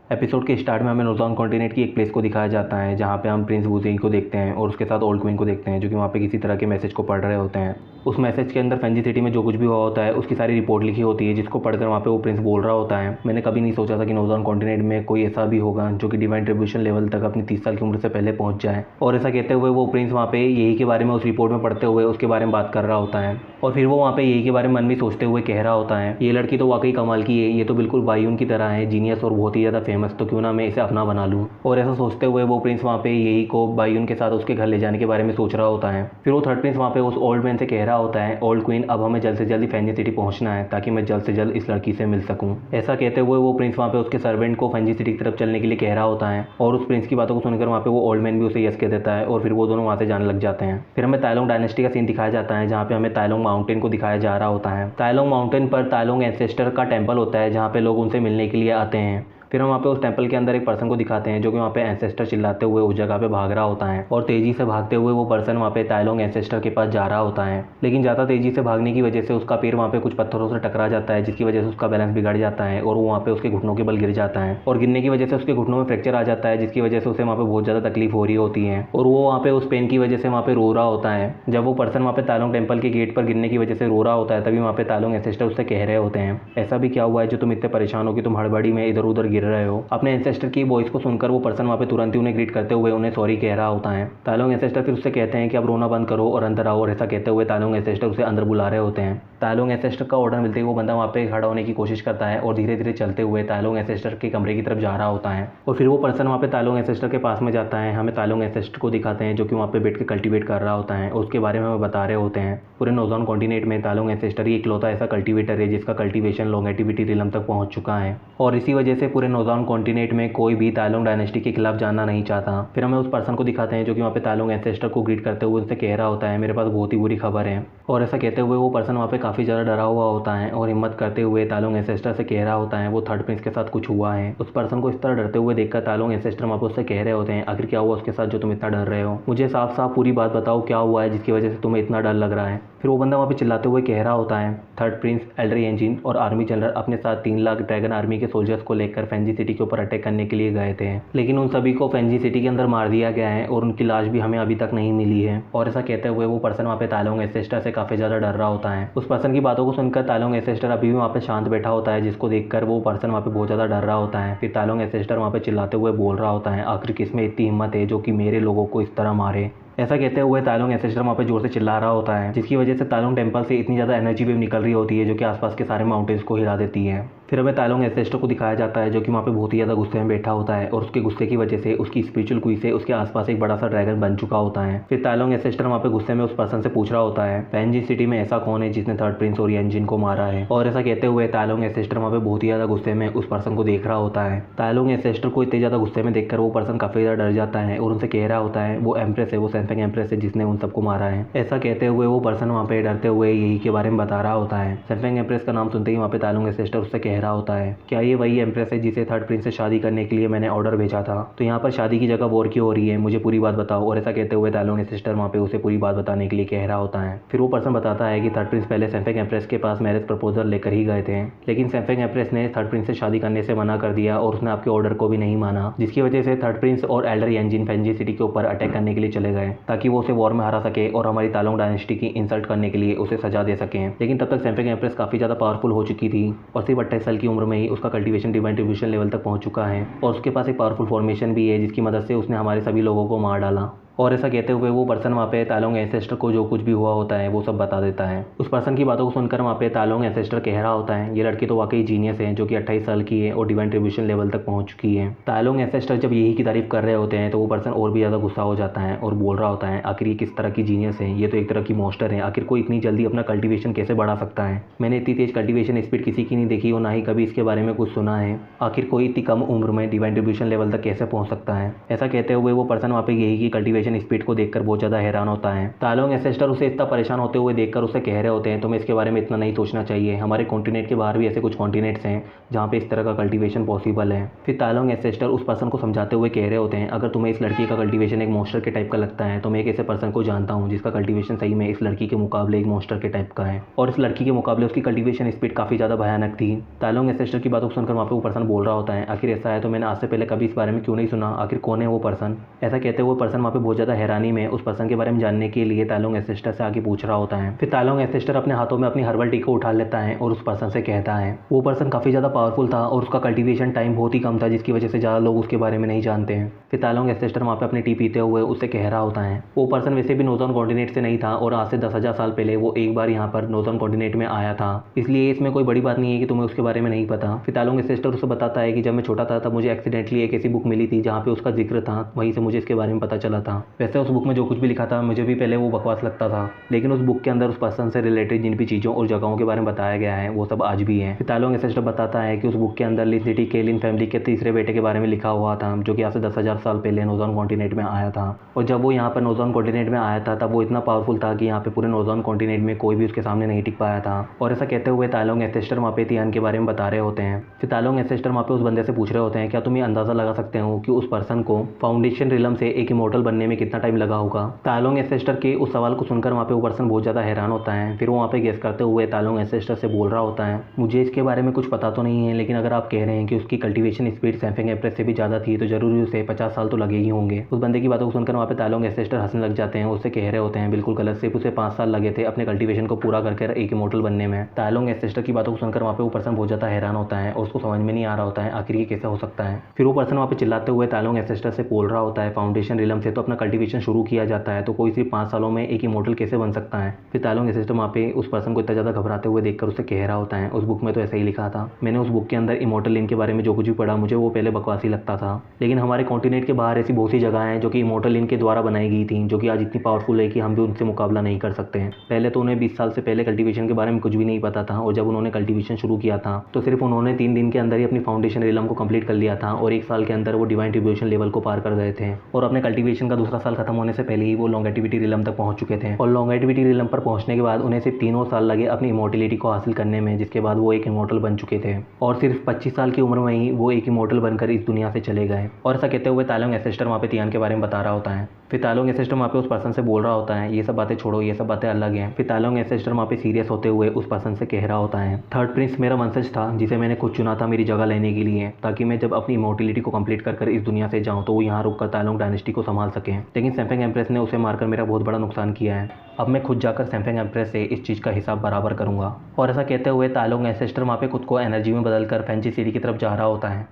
Episode के start में हमें नॉर्दर्न कॉन्टिनेंट की एक प्लेस को दिखाया जाता है जहाँ पे हम प्रिंस वुज़ी को देखते हैं और उसके साथ ओल्ड क्वीन को देखते हैं जो कि वहाँ पे किसी तरह के मैसेज को पढ़ रहे होते हैं। उस मैसेज के अंदर फेंजी सिटी में जो कुछ भी हुआ होता है उसकी सारी रिपोर्ट लिखी होती है, जिसको पढ़कर वहाँ पे वो प्रिंस बोल रहा होता है, मैंने कभी नहीं सोचा था कि नॉर्दर्न कॉन्टिनेंट में कोई ऐसा भी होगा जो कि डिवाइन ट्रिब्यूशन लेवल तक अपनी 30 साल की उम्र से पहले पहुँच जाए। और ऐसा कहते हुए वो प्रिंस वहाँ पे यही के बारे में उस रिपोर्ट में पढ़ते हुए उसके बारे में बात कर रहा होता है और फिर वो वहाँ पे यही के बारे में मन में सोचते हुए कह रहा होता है, ये लड़की तो वाकई कमाल की है, ये तो बिल्कुल बायून की तरह है, जीनियस और बहुत ही ज़्यादा फेमस, तो क्यों ना मैं इसे अपना बना लूँ। और ऐसा सोचते हुए वो प्रिंस वहाँ पे यही को बायून के साथ उसके घर ले जाने के बारे में सोच रहा होता है। फिर वो थर्ड प्रिंस वहाँ पे उस ओल्ड मैन से कह रहा होता है, ओल्ड क्वीन अब हमें जल्द से जल्द फेंजी सिटी पहुँचना है ताकि मैं जल्द से जल्द इस लड़की से मिल सकूँ। ऐसा कहते हुए वो प्रिंस वहाँ पे उसके सर्वेंट को फेंजी सिटी की तरफ चलने के लिए कह रहा होता है और उस प्रिंस की बातों को सुनकर वहाँ पे वो ओल्ड मैन भी उसे यस कह देता है और फिर वो दोनों वहाँ से जाने लग जाते हैं। फिर हमें ताइलोंग डायनेस्टी का सीन दिखाया जाता है जहाँ पे हमें ताइलोंग माउंटेन को दिखाया जा रहा होता है। ताइलोंग माउंटेन पर ताइलोंग एंसेस्टर का टेंपल होता है जहाँ पे लोग उनसे मिलने के लिए आते हैं। फिर हम वहाँ पे उस टेंपल के अंदर एक पर्सन को दिखाते हैं जो कि वहाँ पे एंसेस्टर चिल्लाते हुए उस जगह पे भाग रहा होता है और तेजी से भागते हुए वो पर्सन वहाँ पे ताइलोंग एंसेस्टर के पास जा रहा होता है, लेकिन ज़्यादा तेजी से भागने की वजह से उसका पैर वहाँ पे कुछ पत्थरों से टकरा जाता है जिसकी वजह से उसका बैलेंस बिगड़ जाता है और वो वहाँ पे उसके घुटनों के बल गिर जाता है और गिरने की वजह से उसके घुटनों में फ्रैक्चर आ जाता है जिसकी वजह से उसे वहाँ पे बहुत ज़्यादा तकलीफ हो रही होती है और वो वहाँ पे उस पेन की वजह से वहाँ पे रो रहा होता है। जब वो पर्सन वहाँ पे ताइलोंग टेंपल के गेट पर गिरने की वजह से रो रहा होता है तभी वहाँ पे ताइलोंग एंसेस्टर उससे कह रहे होते हैं, ऐसा भी क्या हुआ है जो तुम इतने परेशान हो कि तुम हड़बड़ी में इधर उधर गिर रहे हो। अपने एंसेस्टर की वॉइस को सुनकर वो पर्सन वहाँ पे तुरंत ही उन्हें ग्रीट करते हुए उन्हें सॉरी कह रहा होता है। ताइलोंग एंसेस्टर फिर उससे कहते हैं कि अब रोना बंद करो और अंदर आओ, और ऐसा कहते हुए ताइलोंग एंसेस्टर उसे अंदर बुला रहे होते हैं। ताइलोंग एंसेस्टर का ऑर्डर मिलते ही वो बंदा वहाँ पे खड़ा होने की कोशिश करता है और धीरे धीरे चलते हुए ताइलोंग एंसेस्टर के कमरे की तरफ जा रहा होता है और फिर वो पर्सन वहाँ पे ताइलोंग एंसेस्टर के पास में जाता है। हमें ताइलोंग एंसेस्टर को दिखाते हैं जो कि वहाँ पे बैठ के कल्टीवेट कर रहा होता है और उसके बारे में हमें बता रहे होते हैं। पूरे नॉर्दर्न कॉन्टिनेंट में ताइलोंग एंसेस्टर ही इकलौता ऐसा कल्टीवेटर है जिसका कल्टीवेशन लॉन्गेटिविटी रिलम तक पहुँच चुका है और इसी वजह से पूरे नॉर्दर्न कॉन्टिनेंट में कोई भी ताइलोंग डायनेस्टी के खिलाफ जानना नहीं चाहता। फिर हमें उस पर्सन को दिखाते हैं जो कि वहाँ पे ताइलोंग एंसेस्टर को ग्रीट करते हुए उनसे कह रहा होता है, मेरे पास बहुत ही बुरी खबर है। और ऐसा कहते हुए वो पर्सन वहाँ पे काफ़ी ज़्यादा डरा हुआ होता है और हिम्मत करते हुए ताइलोंग एंसेस्टर से कह रहा होता है वो थर्ड प्रिंस के साथ कुछ हुआ है। उस पर्सन को इस तरह डरते हुए देखकर ताइलोंग एंसेस्टर वहाँ पे उससे कह रहे होते हैं, आखिर क्या हुआ उसके साथ जो तुम इतना डर रहे हो, मुझे साफ साफ पूरी बात बताओ क्या हुआ है जिसकी वजह से तुम्हें इतना डर लग रहा है। फिर वो बंदा वहाँ पे चिल्लाते हुए कह रहा होता है, थर्ड प्रिंस, एल्डर एंजिन और आर्मी जनरल अपने साथ 3 लाख ड्रैगन आर्मी के सोल्जर्स को लेकर फेंजी सिटी के ऊपर अटैक करने के लिए गए थे, लेकिन उन सभी को फेंजी सिटी के अंदर मार दिया गया है और उनकी लाश भी हमें अभी तक नहीं मिली है। और ऐसा कहते हुए वो पर्सन वहाँ पे ताइलोंग एंसेस्टर से काफ़ी ज़्यादा डर रहा होता है। उस पर्सन की बातों को सुनकर ताइलोंग एंसेस्टर अभी भी वहाँ पे शांत बैठा होता है जिसको देखकर वो पर्सन वहाँ पे बहुत ज़्यादा डर रहा होता है। फिर ताइलोंग एंसेस्टर वहाँ पे चिल्लाते हुए बोल रहा होता है, आखिर किसमें इतनी हिम्मत है जो कि मेरे लोगों को इस तरह मारे। ऐसा कहते हुए ताइलोंग एंसेस्टर वहाँ पे जोर से चिल्ला रहा होता है जिसकी वजह से ताइलोंग टेंपल से इतनी ज़्यादा एनर्जी वेव निकल रही होती है जो कि आसपास के सारे माउंटेन्स को हिला देती है। फिर हमें ताइलोंग एंसेस्टर को दिखाया जाता है जो कि वहाँ पे बहुत ही ज़्यादा गुस्से में बैठा होता है और उसके गुस्से की वजह से उसकी स्पिरिचुअल कुई से उसके आसपास एक बड़ा सा ड्रैगन बन चुका होता है। फिर ताइलोंग एंसेस्टर वहाँ पे गुस्से में उस पर्सन से पूछ रहा होता है, फेंजी सिटी में ऐसा कौन है जिसने थर्ड प्रिंस और एंजिन को मारा है। और ऐसा कहते हुए ताइलोंग एंसेस्टर वहाँ पे बहुत ही ज़्यादा गुस्से में उस पर्सन को देख रहा होता है। ताइलोंग एंसेस्टर को इतने ज़्यादा गुस्से में देखकर वो पर्सन काफ़ी ज़्यादा डर जाता है और उनसे कह रहा होता है वो एम्प्रेस है, वो सैमसंग एम्प्रेस है जिसने उन सबको मारा है। ऐसा कहते हुए वो पर्सन वहाँ पे डरते हुए यही के बारे में बता रहा होता है। सैमसंग एम्प्रेस का नाम सुनते ही वहाँ पे ताइलोंग एंसेस्टर उससे कह रहा होता है, क्या ये वही एम्प्रेस है जिसे थर्ड प्रिंस से शादी करने के लिए मैंने ऑर्डर भेजा था, तो यहाँ पर शादी की जगह वॉर क्यों हो रही है, मुझे पूरी बात बताओ। और ऐसा कहते हुए ताइलोंग एंसेस्टर वहाँ पे उसे पूरी बात बताने के लिए कह रहा होता है। फिर वो पर्सन बताता है कि थर्ड प्रिंस पहले सैमसंग एम्प्रेस के पास मैरिज प्रपोजल लेकर ही गए थे, लेकिन सैमसंग एम्प्रेस ने थर्ड प्रिंस से शादी करने से मना कर दिया और उसने आपके ऑर्डर को भी नहीं माना, जिसकी वजह से थर्ड प्रिंस और एल्डर एंजिन फेंजी सिटी के ऊपर अटैक करने के लिए चले गए ताकि वो उसे वॉर में हरा सके और हमारी ताइलोंग डायनेस्टी की इंसल्ट करने के लिए उसे सजा दे सकें। लेकिन तब तक सैमसंग एम्प्रेस काफ़ी ज़्यादा पावरफुल हो चुकी थी और सिर्फ 28 साल की उम्र में ही उसका कल्टीवेशन डिवाइन ट्रिब्यूशन लेवल तक पहुंच चुका है और उसके पास एक पावरफुल फॉर्मेशन भी है जिसकी मदद से उसने हमारे सभी लोगों को मार डाला। और ऐसा कहते हुए वो पर्सन वहाँ पे ताइलोंग एंसेस्टर को जो कुछ भी हुआ होता है वो सब बता देता है। उस पर्सन की बातों को सुनकर वहाँ पे ताइलोंग एंसेस्टर कह रहा होता है, ये लड़की तो वाकई जीनियस है जो कि 28 साल की है और डिवाइन ट्रिब्यूशन लेवल तक पहुँच चुकी है। ताइलोंग एंसेस्टर जब यही की तारीफ कर रहे होते हैं तो वो पर्सन और भी ज़्यादा गुस्सा हो जाता है और बोल रहा होता है, आखिर ये किस तरह की जीनियस है, ये तो एक तरह की मॉन्स्टर है, आखिर कोई इतनी जल्दी अपना कल्टीवेशन कैसे बढ़ा सकता है। मैंने इतनी तेज कल्टीवेशन स्पीड किसी की नहीं देखी और ना ही कभी इसके बारे में कुछ सुना है, आखिर कोई इतनी कम उम्र में डिवाइन ट्रिब्यूशन लेवल तक कैसे पहुँच सकता है। ऐसा कहते हुए वो पर्सन वहाँ पे यही की कल्टीवेशन कल्टीवेशन स्पीड को देखकर बहुत ज़्यादा हैरान होता है। तालोंग एंसेस्टर उसे इतना परेशान होते हुए देखकर उसे कह रहे होते हैं तुम्हें इसके बारे में इतना नहीं सोचना चाहिए, हमारे कॉन्टिनेंट के बाहर भी ऐसे कुछ कॉन्टिनेंट्स हैं जहाँ पे इस तरह का कल्टीवेशन पॉसिबल है। फिर तालोंग एंसेस्टर उस पर्सन को समझाते हुए कह रहे होते हैं अगर तुम्हें इस लड़की का कल्टीवेशन एक मॉन्स्टर के टाइप का लगता है तो मैं एक ऐसे पर्सन को जानता हूँ जिसका कल्टीवेशन सही में इस लड़की के मुकाबले एक मॉन्स्टर के टाइप का है, और इस लड़की के मुकाबले उसकी कल्टीवेशन स्पीड काफ़ी ज़्यादा भयानक थी। तालोंग एंसेस्टर की बातों को सुनकर वहाँ पे वो पर्सन बोल रहा होता है आखिर ऐसा है तो मैंने आज से पहले कभी इस बारे में क्यों नहीं सुना, आखिर कौन है वो पर्सन। ऐसा कहते हुए पर्सन वहाँ पे बहुत ज़्यादा हैरानी में उस पर्सन के बारे में जानने के लिए तालोंग एंसेस्टर से आगे पूछ रहा होता है। फिर तालोंग एंसेस्टर अपने हाथों में अपनी हर्बल टी को उठा लेता है और उस पर्सन से कहता है वो पर्सन काफ़ी ज़्यादा पावरफुल था और उसका कल्टीवेशन टाइम बहुत ही कम था जिसकी वजह से ज़्यादा लोग उसके बारे में नहीं जानते हैं। फिर तालोंग एंसेस्टर वहाँ पे अपनी टी पीते हुए उससे कह रहा होता है वो पर्सन वैसे भी नॉर्दर्न कॉन्टिनेंट से नहीं था और आज से 10,000 साल पहले वो एक बार यहाँ पर नॉर्दर्न कॉन्टिनेंट में आया था, इसलिए इसमें कोई बड़ी बात नहीं है कि तुम्हें उसके बारे में नहीं पता। फिर तालोंग एंसेस्टर उसे बताता है कि जब मैं छोटा था तब मुझे एक्सीडेंटली एक ऐसी बुक मिली थी जहाँ पे उसका जिक्र था, वहीं से मुझे इसके बारे में पता चला था। वैसे उस बुक में जो कुछ भी लिखा था मुझे भी पहले वो बकवास लगता था, लेकिन उस बुक के अंदर उस पर्सन से रिलेटेड जिन भी चीज़ों और जगहों के बारे में बताया गया है वो सब आज भी है। फिर तालोंग एंसेस्टर बताता है कि उस बुक के अंदर लिन सिटी के लिन फैमिली के तीसरे बेटे के बारे में लिखा हुआ था जो कि आज से 10,000 साल पहले नॉर्दर्न कॉन्टिनेंट में आया था, और जब वो यहाँ पर नॉर्दर्न कॉन्टिनेंट में आया था तब वो इतना पावरफुल था कि यहाँ पे पूरे नॉर्दर्न कॉन्टिनेंट में कोई भी उसके सामने नहीं टिक पाया था। और ऐसा कहते हुए तालोंग एंसेस्टर वहाँ पे तियान के बारे में बता रहे होते हैं। फिर तालोंग एंसेस्टर वहाँ पे उस बंदे से पूछ रहे होते हैं क्या तुम ये अंदाज़ा लगा सकते हो कि उस पर्सन को फाउंडेशन रिलम से एक इमोर्टल बनने में कितना टाइम लगा होगा। तालोंग एंसेस्टर के उस सवाल को सुनकर वहाँ पे वो पर्सन बहुत ज़्यादा हैरान होता है। फिर वो वहाँ पे गेस करते हुए तालोंग एंसेस्टर से बोल रहा होता है मुझे इसके बारे में कुछ पता तो नहीं है, लेकिन अगर आप कह रहे हैं कि उसकी कल्टीवेशन स्पीड सैमसंग एम्प्रेस से भी ज़्यादा थी तो जरूरी उसे 50 साल तो लगे ही होंगे। उस बंदे की बातों को सुनकर वहाँ पे तालोंग एंसेस्टर हंसने लग जाते हैं, उससे कह रहे होते हैं बिल्कुल गलत, सिर्फ उसे 5 साल लगे थे अपने कल्टीवेशन को पूरा करके एक इमोर्टल बनने में। तालोंग एंसेस्टर की बातों को सुनकर वहाँ पे वो पर्सन बहुत ज़्यादा हैरान होता है और उसको समझ में नहीं आ रहा होता है आखिर ये कैसे हो सकता है। फिर वो पर्सन वहाँ पे चिल्लाते हुए तालोंग एंसेस्टर से बोल रहा होता है फाउंडेशन रिलम से तो अपना कल्टीवेशन शुरू किया जाता है तो कोई सिर्फ 5 सालों में एक इमोर्टल कैसे बन सकता है। फिर तालोंग एंसेस्टर वहाँ पे उस पर्सन को इतना ज़्यादा घबराते हुए देखकर उससे कह रहा होता है उस बुक में तो ऐसा ही लिखा था, मैंने उस बुक के अंदर इमोर्टल लिन के बारे में जो कुछ भी पढ़ा मुझे वो पहले बकवासी लगता था, लेकिन हमारे कॉन्टिनेंट के बाहर ऐसी बहुत सी जगह हैं जो कि इमोर्टल लिन के द्वारा बनाई गई थी जो कि आज इतनी पावरफुल है कि हम भी उनसे मुकाबला नहीं कर सकते हैं। पहले तो उन्हें 20 साल से पहले कल्टीवेशन के बारे में कुछ भी नहीं पता था और जब उन्होंने कल्टीवेशन शुरू किया था तो सिर्फ उन्होंने 3 दिन के अंदर ही अपनी फाउंडेशन रिलम को कंप्लीट कर लिया था और 1 साल के अंदर वो डिवाइन ट्रिब्यूशन लेवल को पार कर गए थे और अपने कल्टीवेशन का दूसरा साल खत्म होने से पहले ही वो लॉन्गेटिविटी रिलम तक पहुंच चुके थे। और लॉन्गेटिविटी रिलम पर पहुंचने के बाद उन्हें सिर्फ 3 और साल लगे अपनी इमोर्टिलिटी को हासिल करने में, जिसके बाद वो एक इमोर्टल बन चुके थे और सिर्फ 25 साल की उम्र में ही वो एक इमोर्टल बनकर इस दुनिया से चले गए। और ऐसा कहते हुए तालोंग एंसेस्टर वहाँ पे तियान के बारे में बता रहा होता है। फिर तालोंग एंसेस्टर वहाँ पे उस पर्सन से बोल रहा होता है ये सब बातें छोड़ो, ये सब बातें अलग हैं। फिर तालोंग एंसेस्टर वहाँ पे सीरियस होते हुए उस पर्सन से कह रहा होता है थर्ड प्रिंस मेरा वंशज था जिसे मैंने खुद चुना था मेरी जगह लेने के लिए, ताकि मैं जब अपनी इमोर्टिलिटी को कंप्लीट कर इस दुनिया से जाऊँ तो वो यहाँ रुककर तालोंग डायनेस्टी को संभाल सकें, लेकिन सैमसंग एम्प्रेस ने उसे मारकर मेरा बहुत बड़ा नुकसान किया है। अब मैं खुद जाकर सैमसंग एम्प्रेस से इस चीज़ का हिसाब बराबर करूँगा। और ऐसा कहते हुए तालोंग एंसेस्टर वहाँ पे खुद को एनर्जी में बदलकर फैंसी सिटी की तरफ जा रहा होता है।